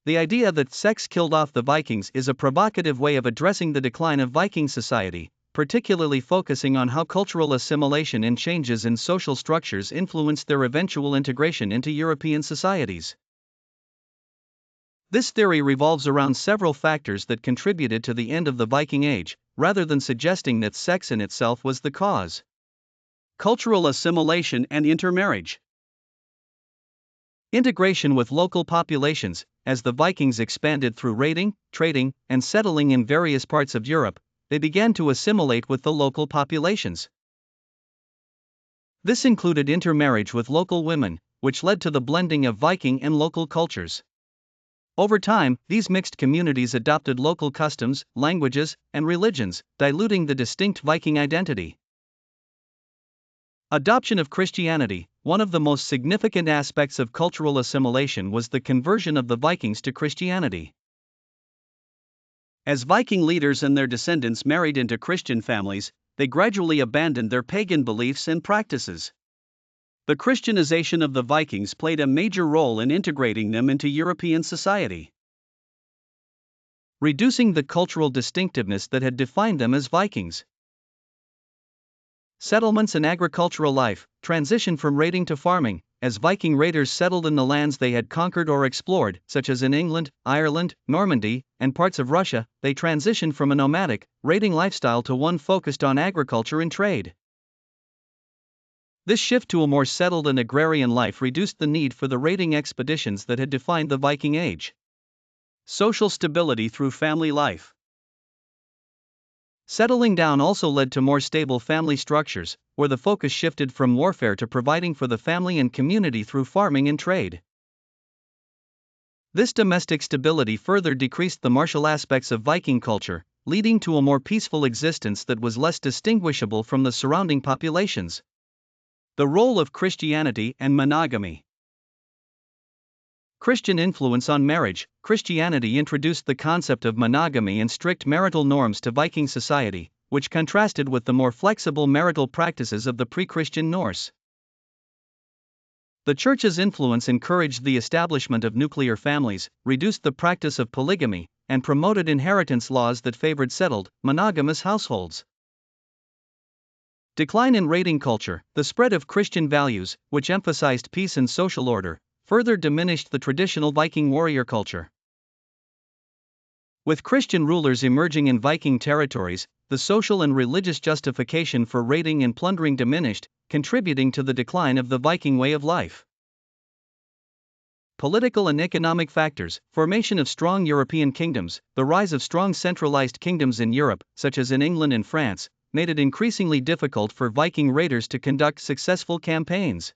The idea that sex killed off the Vikings is a provocative way of addressing the decline of Viking society, particularly focusing on how cultural assimilation and changes in social structures influenced their eventual integration into European societies. This theory revolves around several factors that contributed to the end of the Viking Age, rather than suggesting that sex in itself was the cause. Cultural assimilation and intermarriage. Integration with local populations. As the Vikings expanded through raiding, trading, and settling in various parts of Europe, they began to assimilate with the local populations. This included intermarriage with local women, which led to the blending of Viking and local cultures. Over time, these mixed communities adopted local customs, languages, and religions, diluting the distinct Viking identity. Adoption of Christianity. One of the most significant aspects of cultural assimilation was the conversion of the Vikings to Christianity. As Viking leaders and their descendants married into Christian families, they gradually abandoned their pagan beliefs and practices. The Christianization of the Vikings played a major role in integrating them into European society, reducing the cultural distinctiveness that had defined them as Vikings. Settlements and agricultural life. Transition from raiding to farming. As Viking raiders settled in the lands they had conquered or explored, such as in England, Ireland, Normandy, and parts of Russia, they transitioned from a nomadic, raiding lifestyle to one focused on agriculture and trade. This shift to a more settled and agrarian life reduced the need for the raiding expeditions that had defined the Viking Age. Social stability through family life. Settling down also led to more stable family structures, where the focus shifted from warfare to providing for the family and community through farming and trade. This domestic stability further decreased the martial aspects of Viking culture, leading to a more peaceful existence that was less distinguishable from the surrounding populations. The role of Christianity and monogamy. Christian influence on marriage. Christianity introduced the concept of monogamy and strict marital norms to Viking society, which contrasted with the more flexible marital practices of the pre-Christian Norse. The Church's influence encouraged the establishment of nuclear families, reduced the practice of polygamy, and promoted inheritance laws that favored settled, monogamous households. Decline in raiding culture. The spread of Christian values, which emphasized peace and social order, further diminished the traditional Viking warrior culture. With Christian rulers emerging in Viking territories, the social and religious justification for raiding and plundering diminished, contributing to the decline of the Viking way of life. Political and economic factors. Formation of strong European kingdoms. The rise of strong centralized kingdoms in Europe, such as in England and France, made it increasingly difficult for Viking raiders to conduct successful campaigns.